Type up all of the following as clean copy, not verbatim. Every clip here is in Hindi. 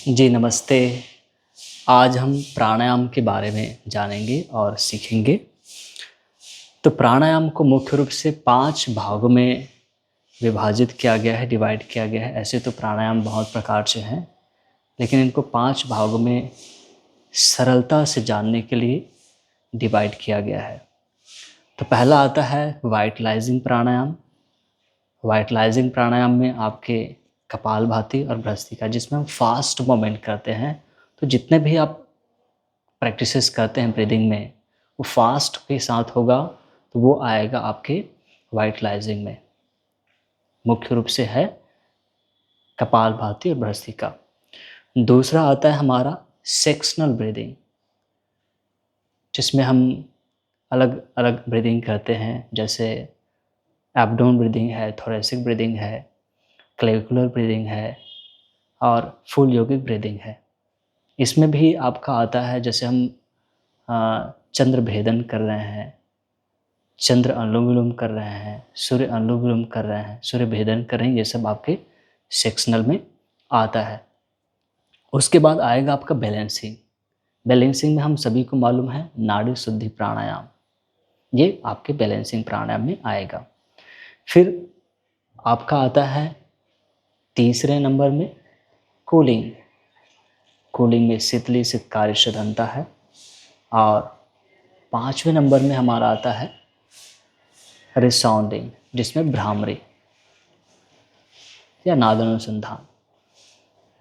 जी नमस्ते। आज हम प्राणायाम के बारे में जानेंगे और सीखेंगे। तो प्राणायाम को मुख्य रूप से 5 भागों में विभाजित किया गया है, डिवाइड किया गया है। ऐसे तो प्राणायाम बहुत प्रकार से हैं, लेकिन इनको 5 भागों में सरलता से जानने के लिए डिवाइड किया गया है। तो पहला आता है वाइटलाइजिंग प्राणायाम। वाइटलाइजिंग प्राणायाम में आपके कपालभाति और भ्रस्त्रिका, जिसमें हम फास्ट मूवमेंट करते हैं। तो जितने भी आप प्रैक्टिसेस करते हैं ब्रीदिंग में, वो फास्ट के साथ होगा, तो वो आएगा आपके वाइटलाइजिंग में। मुख्य रूप से है कपालभाति और भ्रस्त्रिका। दूसरा आता है हमारा सेक्शनल ब्रीदिंग, जिसमें हम अलग अलग ब्रीदिंग करते हैं, जैसे एब्डोमेन ब्रीदिंग है, थोरेसिक ब्रीदिंग है, क्लेविकुलर ब्रीदिंग है और फुल योगिक ब्रीदिंग है। इसमें भी आपका आता है, जैसे हम चंद्र भेदन कर रहे हैं, चंद्र अनुलोम विलोम कर रहे हैं, सूर्य अनुलोम विलोम कर रहे हैं, सूर्य भेदन कर रहे हैं, ये सब आपके सेक्शनल में आता है। उसके बाद आएगा आपका बैलेंसिंग। बैलेंसिंग में हम सभी को मालूम है नाड़ी शुद्धि प्राणायाम, ये आपके बैलेंसिंग प्राणायाम में आएगा। फिर आपका आता है तीसरे नंबर में कूलिंग। कूलिंग में शीतली शीतकारी सधनता है। और 5वें नंबर में हमारा आता है रिसाउंडिंग, जिसमें भ्रामरी या नाद अनुसंधान।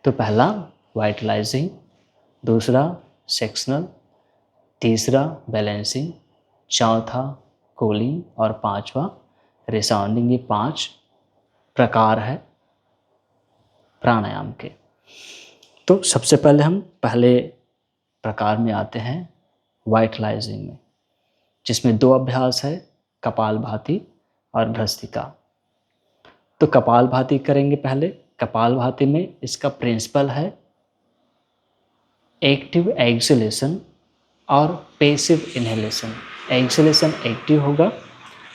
तो पहला वाइटलाइजिंग, दूसरा सेक्शनल, तीसरा बैलेंसिंग, चौथा कूलिंग और 5वां रिसाउंडिंग। ये 5 प्रकार है प्राणायाम के। तो सबसे पहले हम पहले प्रकार में आते हैं वाइटलाइजिंग में, जिसमें 2 अभ्यास है, कपालभाति और भ्रस्त्रिका। तो कपालभाति करेंगे पहले। कपालभाति में इसका प्रिंसिपल है एक्टिव एक्सहेलेशन और पैसिव इनहेलेशन। एक्सहेलेशन एक्टिव होगा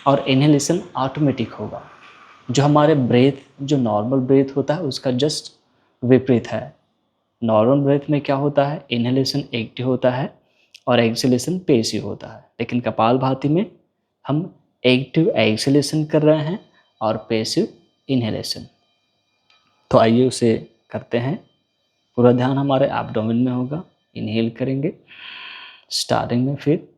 और इनहेलेशन ऑटोमेटिक होगा। जो हमारे ब्रेथ, जो नॉर्मल ब्रेथ होता है, उसका जस्ट विपरीत है। नॉर्मल ब्रेथ में क्या होता है, इनहेलेशन एक्टिव होता है और एक्सहेलेशन पैसिव होता है। लेकिन कपालभाति में हम एक्टिव एक्सहेलेशन कर रहे हैं और पैसिव इनहेलेशन। तो आइए उसे करते हैं। पूरा ध्यान हमारे एब्डोमेन में होगा। इनहेल करेंगे स्टार्टिंग में, फिर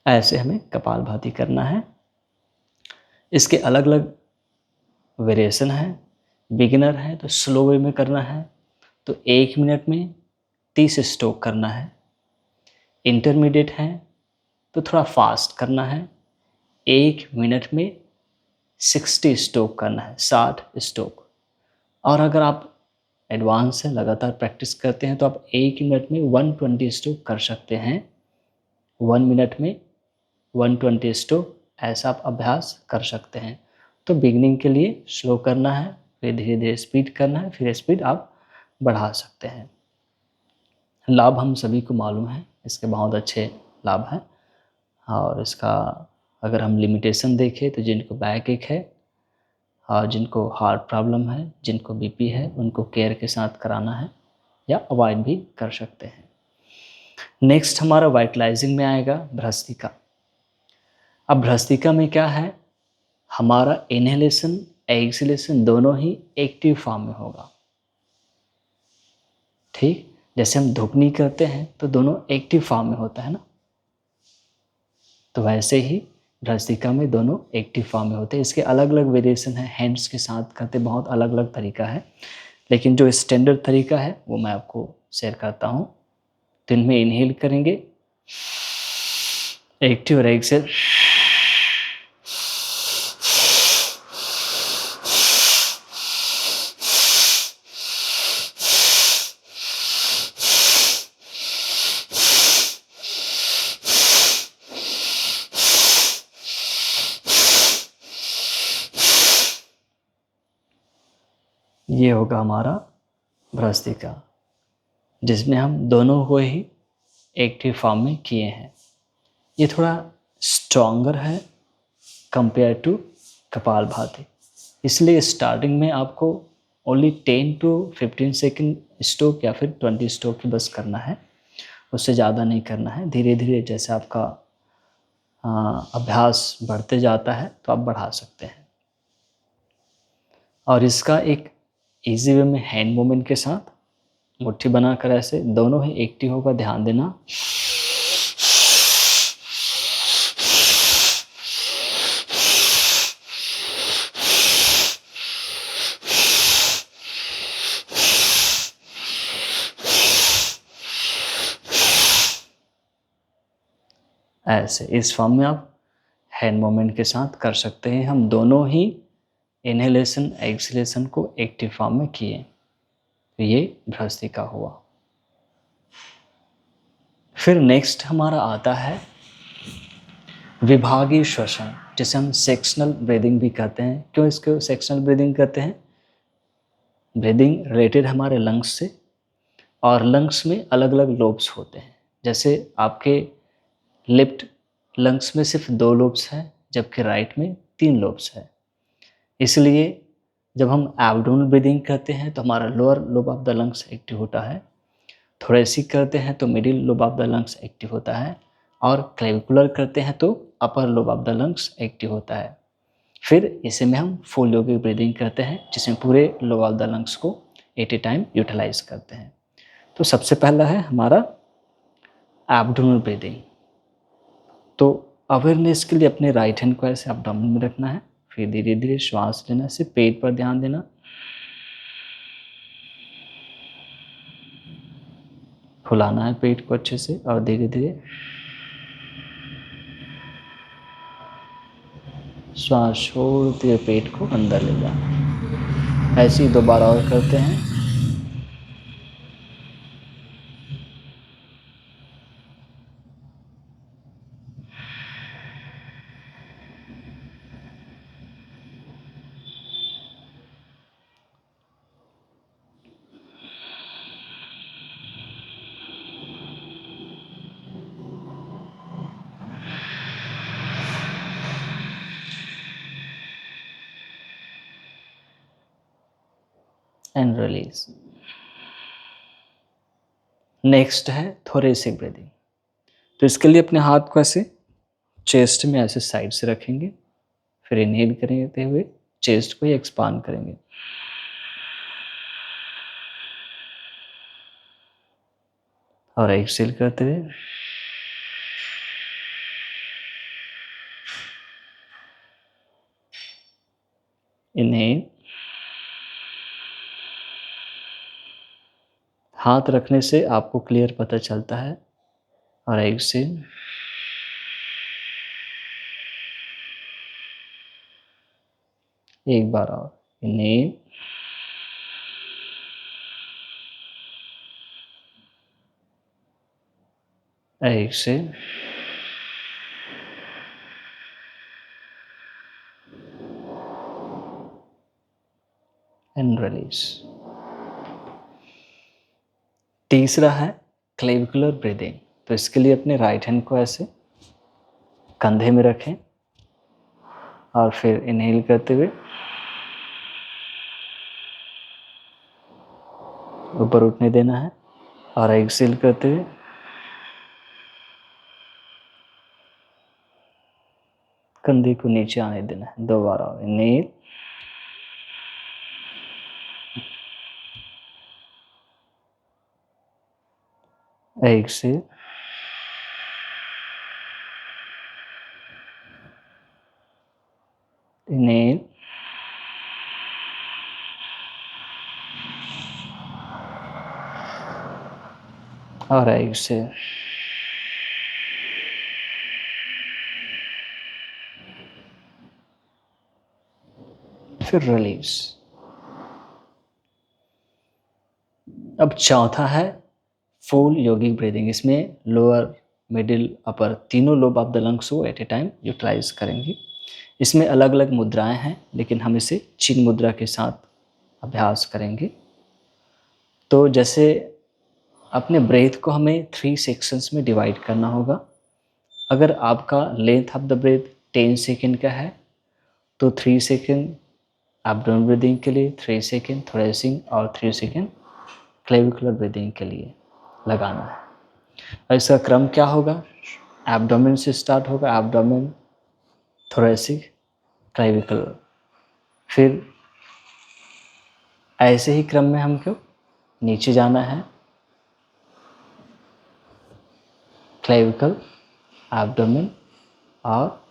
ऐसे हमें कपालभाति करना है। इसके अलग अलग वेरिएशन है। बिगिनर है तो स्लो वे में करना है, तो 1 मिनट में 30 स्ट्रोक करना है। इंटरमीडिएट है तो थोड़ा फास्ट करना है, 1 मिनट में 60 स्ट्रोक करना है, 60 स्ट्रोक। और अगर आप एडवांस से लगातार प्रैक्टिस करते हैं तो आप 1 मिनट में 120 स्ट्रोक कर सकते हैं। 1 मिनट में 120 स्ट्रोक, ऐसा आप अभ्यास कर सकते हैं। तो बिगनिंग के लिए स्लो करना है, फिर धीरे धीरे स्पीड करना है, फिर स्पीड आप बढ़ा सकते हैं। लाभ हम सभी को मालूम है, इसके बहुत अच्छे लाभ हैं। और इसका अगर हम लिमिटेशन देखें तो जिनको बैक एक है और जिनको हार्ट प्रॉब्लम है, जिनको बीपी है, उनको केयर के साथ कराना है या अवॉइड भी कर सकते हैं। नेक्स्ट हमारा वाइटलाइजिंग में आएगा भ्रस्त्रिका। अब भ्रस्त्रिका में क्या है, हमारा इनहेलेशन एक्सहेलेशन दोनों ही एक्टिव फॉर्म में होगा। ठीक, जैसे हम धुपनी करते हैं तो दोनों एक्टिव फॉर्म में होता है ना, तो वैसे ही भ्रस्त्रिका में दोनों एक्टिव फॉर्म में होते हैं। इसके अलग अलग वेरिएशन है, हैंड्स के साथ करते बहुत अलग अलग तरीका है, लेकिन जो स्टैंडर्ड तरीका है वो मैं आपको शेयर करता हूँ। तो इनमें इनहेल करेंगे एक्टिव और एक्सेल, ये होगा हमारा भ्रस्त्रिका, जिसमें हम दोनों को ही एक्टिव फॉर्म में किए हैं। ये थोड़ा स्ट्रॉन्गर है कंपेयर टू कपालभाति, इसलिए स्टार्टिंग में आपको ओनली 10 to 15 सेकेंड स्ट्रोक या फिर 20 स्ट्रोक ही बस करना है, उससे ज़्यादा नहीं करना है। धीरे धीरे जैसे आपका अभ्यास बढ़ते जाता है तो आप बढ़ा सकते हैं। और इसका एक इजी वे में हैंड मूवमेंट के साथ मुट्ठी बनाकर ऐसे दोनों ही एक्टिव होगा, ध्यान देना। ऐसे इस फॉर्म में आप हैंड मूवमेंट के साथ कर सकते हैं। हम दोनों ही इनहेलेशन एक्सहेलेशन को एक्टिव फॉर्म में किए, तो ये भ्रस्त्रिका हुआ। फिर नेक्स्ट हमारा आता है विभागीय श्वसन, जिसे हम सेक्शनल ब्रीदिंग भी कहते हैं। क्यों इसको सेक्शनल ब्रीदिंग कहते हैं? ब्रीदिंग रिलेटेड हमारे लंग्स से, और लंग्स में अलग अलग लोब्स होते हैं। जैसे आपके लेफ्ट लंग्स में सिर्फ 2 लोब्स हैं, जबकि राइट में 3 लोब्स हैं। इसलिए जब हम एब्डोमिनल ब्रीदिंग करते हैं तो हमारा lower lobe of the lungs active होता है, थोरेसिक करते हैं तो middle lobe of the lungs active होता है, और क्लेविकुलर करते हैं तो upper lobe of the lungs active होता है। फिर इसे में हम फुल योगिक ब्रीदिंग करते हैं, जिसमें पूरे लोब ऑफ द लंग्स को एट ए टाइम यूटिलाइज करते हैं। तो सबसे पहला है हमारा एब्डोमिनल ब्रीदिंग। तो अवेयरनेस के लिए अपने राइट हैंड को ऐसे एब्डोमेन में रखना है, फिर धीरे धीरे श्वास लेना से पेट पर ध्यान देना, फुलाना है पेट को अच्छे से, और धीरे धीरे श्वास छोड़ते हुए पेट को अंदर ले जाना। ऐसे ही 2 बार और करते हैं। And release. नेक्स्ट है थोरेसिक ब्रीदिंग। तो इसके लिए अपने हाथ को ऐसे चेस्ट में ऐसे साइड से रखेंगे, फिर इनहेल करते हुए चेस्ट को ही एक्सपांड करेंगे, और एक्सहेल करते हुए इनहेल। हाथ रखने से आपको क्लियर पता चलता है, और एक्सहेल। एक बार और इनहेल, एक्सहेल, एंड रिलीज। तीसरा है क्लेविकुलर ब्रीदिंग। तो इसके लिए अपने राइट हैंड को ऐसे कंधे में रखें, और फिर इनहेल करते हुए ऊपर उठने देना है, और एक्सहेल करते हुए कंधे को नीचे आने देना है। 2 बार और इनहेल, एक्सहेल, इनहेल, और एक्सहेल। फिर रिलीज। अब चौथा है फुल योगिक ब्रीदिंग। इसमें लोअर मिडिल अपर तीनों लोब ऑफ द लंग्स को एट ए टाइम यूटिलाइज करेंगे। इसमें अलग अलग मुद्राएं हैं, लेकिन हम इसे चिन्ह मुद्रा के साथ अभ्यास करेंगे। तो जैसे अपने ब्रेथ को हमें 3 सेक्शंस में डिवाइड करना होगा। अगर आपका length of the breath 10 second का है तो 3 सेकंड एब्डोमेन ब्रीदिंग के लिए, 3 सेकंड थोरेसिक और 3 सेकंड क्लेविकुलर ब्रीदिंग के लिए लगाना है। और इसका क्रम क्या होगा? एब्डोमेन से स्टार्ट होगा, एब्डोमेन, थोरेसिक, क्लेविकुलर। फिर ऐसे ही क्रम में हमको नीचे जाना है, क्लेविकल, एब्डोमेन और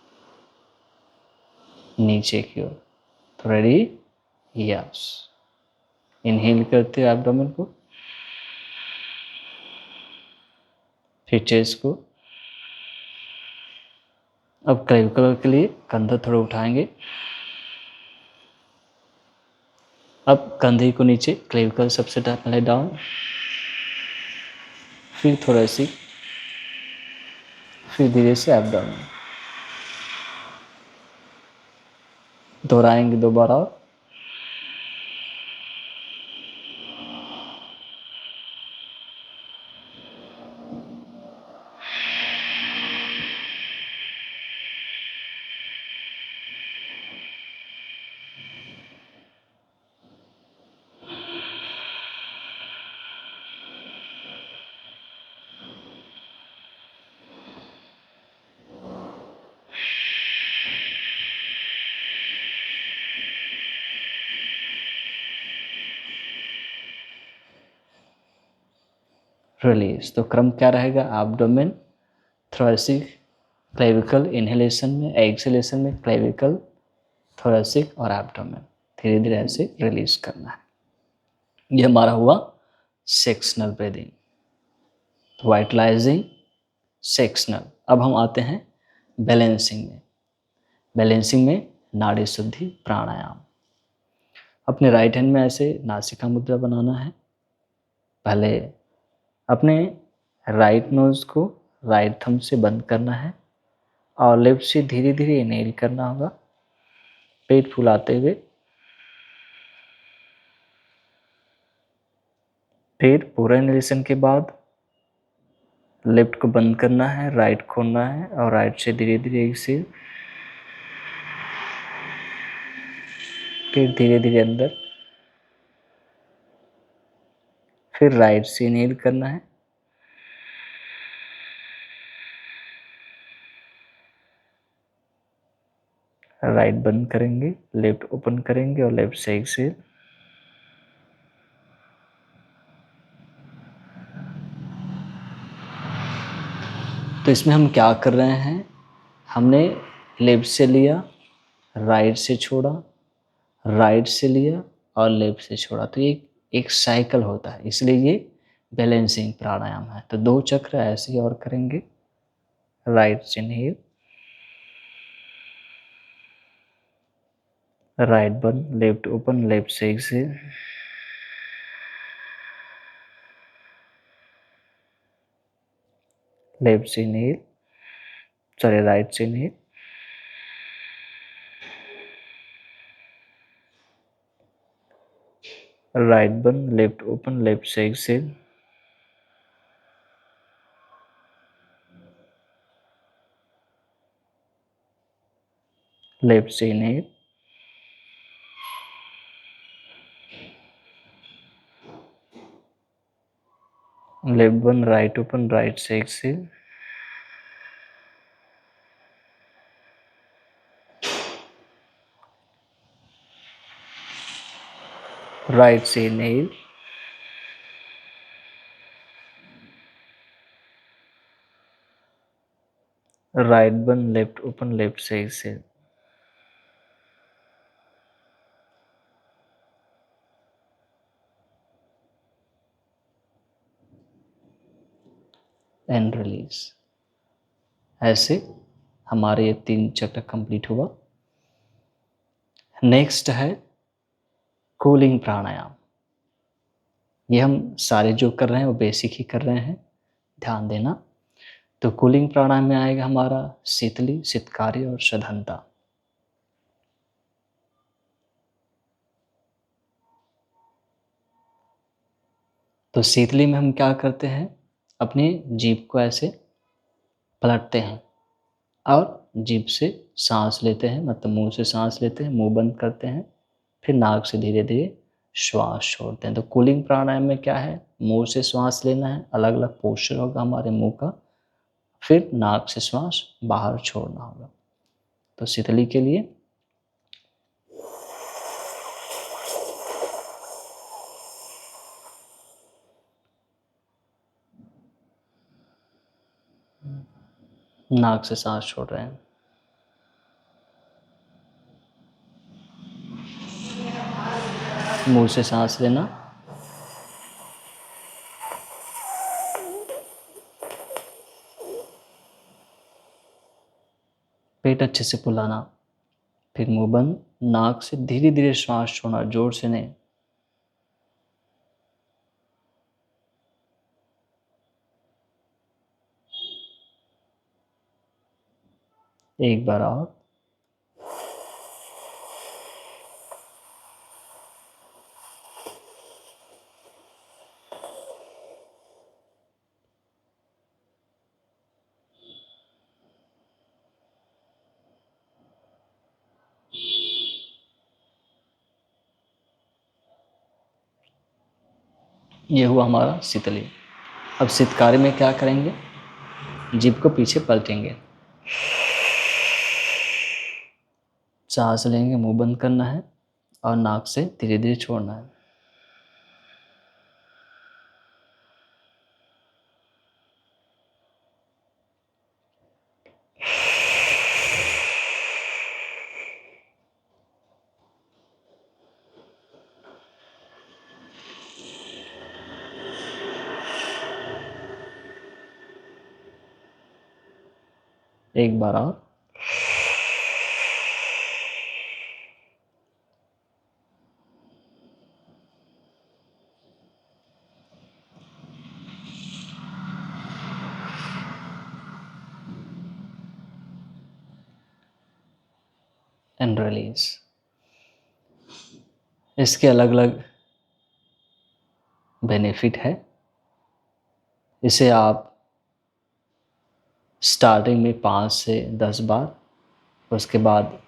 नीचे की ओर। तो रेडी? यस। इनहेल करते हो एब्डोमेन को, फिर चेस्ट को। अब क्लेविकुलर के लिए कंधा थोड़ा उठाएंगे। अब कंधे को नीचे, क्लेविकल सबसे पहले डाउन, फिर थोरेसिक, फिर धीरे से एब्डोमेन। दोहराएंगे 2 बार और। रिलीज। तो क्रम क्या रहेगा? एब्डोमेन, थोरेसिक, क्लेविकल इनहेलेशन में, एक्सहेलेशन में क्लेविकल, थोरेसिक और एब्डोमेन। धीरे धीरे ऐसे रिलीज करना है। ये हमारा हुआ सेक्शनल ब्रीदिंग, वाइटलाइजिंग, सेक्शनल। अब हम आते हैं बैलेंसिंग में। बैलेंसिंग में नाड़ी शुद्धि प्राणायाम। अपने राइट हैंड में ऐसे नासिका मुद्रा बनाना है। पहले अपने राइट नोज को राइट थंब से बंद करना है और लेफ्ट से धीरे धीरे इनहेल करना होगा, पेट फुलाते हुए। फिर पूरा इनहेलेशन के बाद लेफ्ट को बंद करना है, राइट खोलना है और राइट से धीरे धीरे एक्सहेल। फिर धीरे धीरे अंदर, फिर राइट से इनहेल करना है, राइट बंद करेंगे, लेफ्ट ओपन करेंगे और लेफ्ट से एक्सहेल। तो इसमें हम क्या कर रहे हैं? हमने लेफ्ट से लिया, राइट से छोड़ा, राइट से लिया और लेफ्ट से छोड़ा। तो ये एक साइकिल होता है, इसलिए ये बैलेंसिंग प्राणायाम है। तो 2 चक्र ऐसे ही और करेंगे। राइट से इनहेल, राइट बंद, लेफ्ट ओपन, लेफ्ट से एक्सहेल। लेफ्ट से इनहेल, सॉरी राइट से इनहेल, राइट बंद, लेफ्ट ओपन, लेफ्ट से एक्सहेल। लेफ्ट से इनहेल, लेफ्ट बंद, राइट ओपन, राइट से एक्सहेल। राइट से इनहेल, राइट बंद, लेफ्ट ओपन, लेफ्ट से एक्सहेल। And release. ऐसे हमारे ये 3 चक्र कंप्लीट हुआ। नेक्स्ट है कूलिंग प्राणायाम। ये हम सारे जो कर रहे हैं वो बेसिक ही कर रहे हैं, ध्यान देना। तो कूलिंग प्राणायाम में आएगा हमारा शीतली, शीतकारी और सधनता। तो शीतली में हम क्या करते हैं, अपनी जीभ को ऐसे पलटते हैं और जीभ से साँस लेते हैं, मतलब मुँह से साँस लेते हैं, मुँह बंद करते हैं, फिर नाक से धीरे-धीरे श्वास छोड़ते हैं। तो कूलिंग प्राणायाम में क्या है, मुँह से श्वास लेना है, अलग-अलग पोस्चर होगा हमारे मुँह का, फिर नाक से श्वास बाहर छोड़ना होगा। तो शीतली के लिए नाक से साँस छोड़ रहे हैं। मुँह से साँस लेना, पेट अच्छे से फुलाना, फिर मुँह बंद, नाक से धीरे-धीरे श्वास छोड़ना, ज़ोर से नहीं। एक बार और। ये हुआ हमारा शीतली। अब शीतकारी में क्या करेंगे, जीभ को पीछे पलटेंगे, सांस लेंगे, मुंह बंद करना है और नाक से धीरे-धीरे छोड़ना है। एक बार और। And release. इसके अलग-अलग बेनिफिट है। इसे आप स्टार्टिंग में 5 से 10 बार, उसके बाद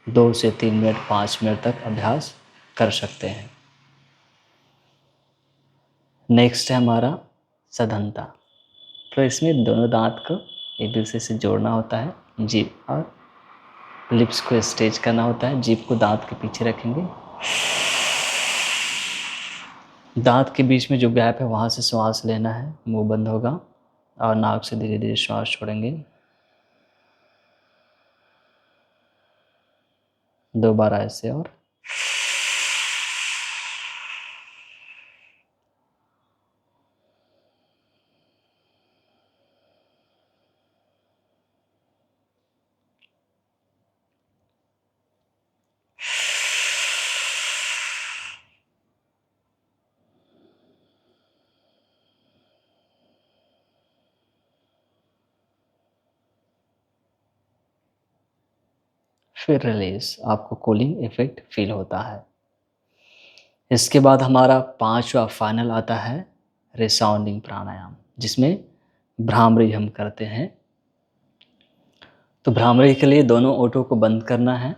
2 से 3 मिनट, 5 मिनट तक अभ्यास कर सकते हैं। नेक्स्ट है हमारा सधनता। तो इसमें दोनों दांत को एक दूसरे से जोड़ना होता है, जीभ और लिप्स को स्ट्रेच करना होता है। जीभ को दांत के पीछे रखेंगे, दांत के बीच में जो गैप है वहाँ से श्वास लेना है, मुंह बंद होगा और नाक से धीरे धीरे श्वास छोड़ेंगे। 2 बार ऐसे और फिर रिलीज। आपको कूलिंग इफेक्ट फील होता है। इसके बाद हमारा 5वां फाइनल आता है रिसाउंडिंग प्राणायाम, जिसमें भ्रामरी हम करते हैं। तो भ्रामरी के लिए दोनों ओठों को बंद करना है,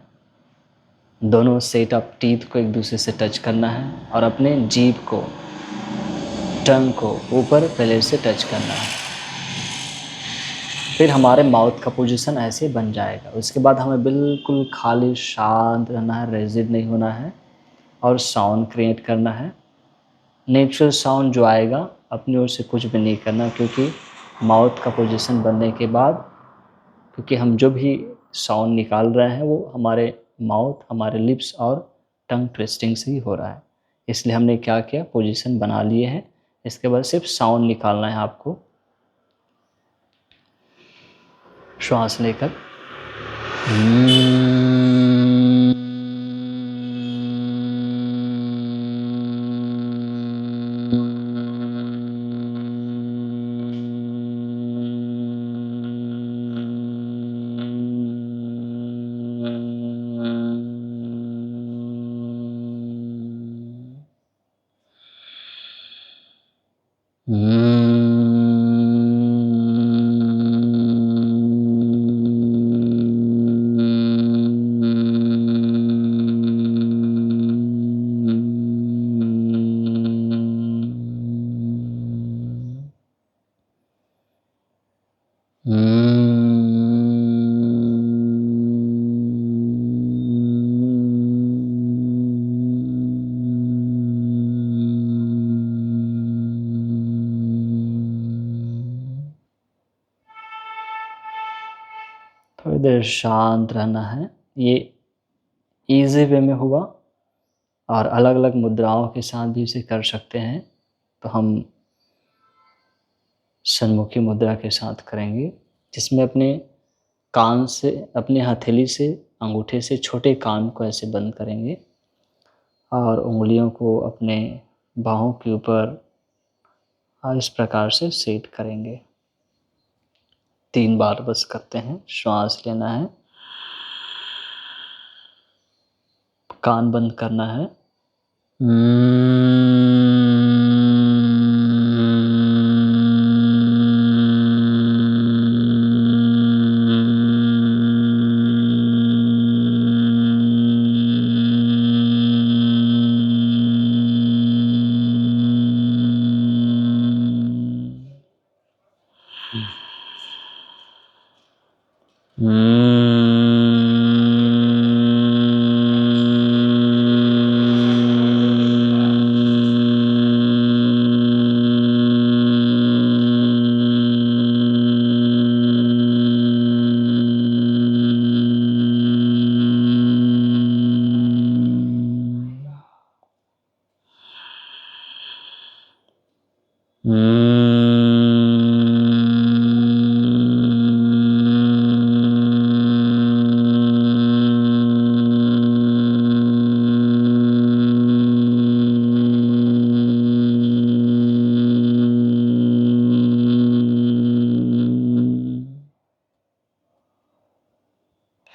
दोनों सेट ऑफ टीथ को एक दूसरे से टच करना है और अपने जीभ को, टंग को ऊपर पैलेट से टच करना है। फिर हमारे माउथ का पोजीशन ऐसे बन जाएगा। उसके बाद हमें बिल्कुल खाली शांत रहना है, रिजिड नहीं होना है और साउंड क्रिएट करना है। नेचुरल साउंड जो आएगा, अपनी ओर से कुछ भी नहीं करना, क्योंकि माउथ का पोजीशन बनने के बाद, क्योंकि हम जो भी साउंड निकाल रहे हैं वो हमारे माउथ, हमारे लिप्स और टंग ट्विस्टिंग से ही हो रहा है। इसलिए हमने क्या किया, पोजीशन बना लिए हैं। इसके बाद सिर्फ साउंड निकालना है आपको, श्वास लेकर। देर शांत रहना है। ये ईज़ी वे में हुआ और अलग-अलग मुद्राओं के साथ भी इसे कर सकते हैं। तो हम सन्मुखी मुद्रा के साथ करेंगे, जिसमें अपने कान से, अपने हथेली से, अंगूठे से छोटे कान को ऐसे बंद करेंगे और उँगलियों को अपने बाहों के ऊपर इस प्रकार से सेट करेंगे। 3 बार बस करते हैं। श्वास लेना है, कान बंद करना है।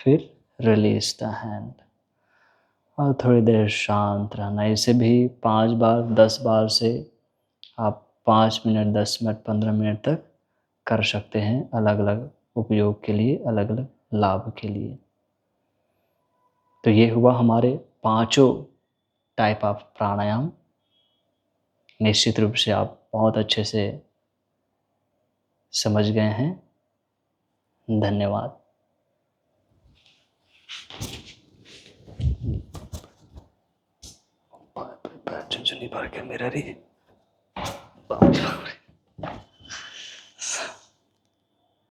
फिर रिलीज़ द हैंड और थोड़ी देर शांत रहना। इसे भी 5 बार, 10 बार से आप 5 मिनट, 10 मिनट, 15 मिनट तक कर सकते हैं, अलग-अलग उपयोग के लिए, अलग-अलग लाभ के लिए। तो ये हुआ हमारे 5 टाइप ऑफ प्राणायाम। निश्चित रूप से आप बहुत अच्छे से समझ गए हैं। धन्यवाद। झुनझुनी भर के मेरा रे।